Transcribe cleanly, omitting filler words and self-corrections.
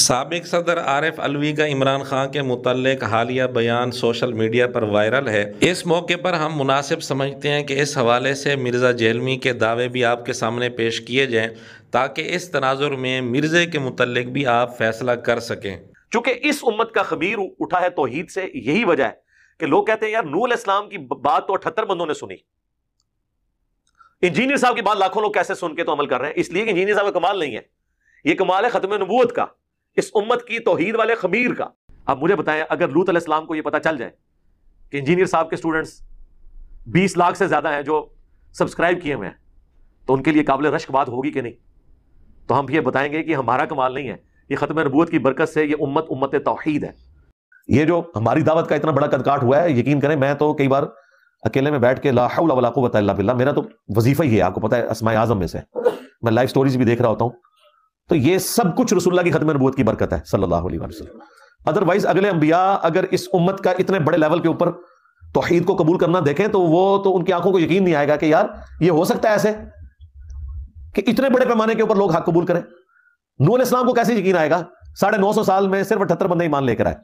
سابق صدر عارف علوی کا عمران خان کے متعلق حالیہ بیان سوشل میڈیا پر وائرل ہے۔ اس موقع پر ہم مناسب سمجھتے ہیں کہ اس حوالے سے مرزا جہلمی کے دعوے بھی آپ کے سامنے پیش کیے جائیں تاکہ اس تناظر میں مرزے کے متعلق بھی آپ فیصلہ کر سکیں۔ چونکہ اس امت کا خمیر اٹھا ہے توحید سے، یہی وجہ ہے کہ لوگ کہتے ہیں یار نوح علیہ السلام کی بات تو 78 بندوں نے سنی، انجینئر صاحب کی بات لاکھوں لوگ کیسے سن کے تو عمل کر رہے ہیں؟ اس لیے کہ انجینئر صاحب کا کمال نہیں ہے، یہ کمال ہے ختم نبوت کا، اس امت کی توحید والے خمیر کا۔ اب مجھے بتائیں، اگر لوط علیہ السلام کو یہ پتا چل جائے کہ انجینئر صاحب کے سٹوڈنٹس 20 لاکھ سے زیادہ ہیں جو سبسکرائب کیے ہوئے ہیں، تو ان کے لیے قابل رشک بات ہوگی کہ نہیں؟ تو ہم یہ بتائیں گے کہ ہمارا کمال نہیں ہے، یہ ختم نبوت کی برکت سے یہ امت توحید ہے۔ یہ جو ہماری دعوت کا اتنا بڑا قدکاٹ ہوا ہے، یقین کریں میں تو کئی بار اکیلے میں بیٹھ کے لا حول ولا قوت الا باللہ، میرا تو وظیفہ ہی ہے، آپ کو پتا ہے اسماء اعظم میں سے میں لائف سٹوریز بھی دیکھ رہا ہوتا ہوں، تو یہ سب کچھ رسول اللہ کی ختم نبوت کی برکت ہے صلی اللہ علیہ وسلم۔ ادروائز اگلے انبیاء اگر اس امت کا اتنے بڑے لیول کے اوپر توحید کو قبول کرنا دیکھیں تو وہ تو ان کی آنکھوں کو یقین نہیں آئے گا کہ یار یہ ہو سکتا ہے ایسے کہ اتنے بڑے پیمانے کے اوپر لوگ حق قبول کریں۔ نوح علیہ السلام کو کیسے یقین آئے گا؟ 950 سال میں صرف 78 بندے ایمان لے کر آئے۔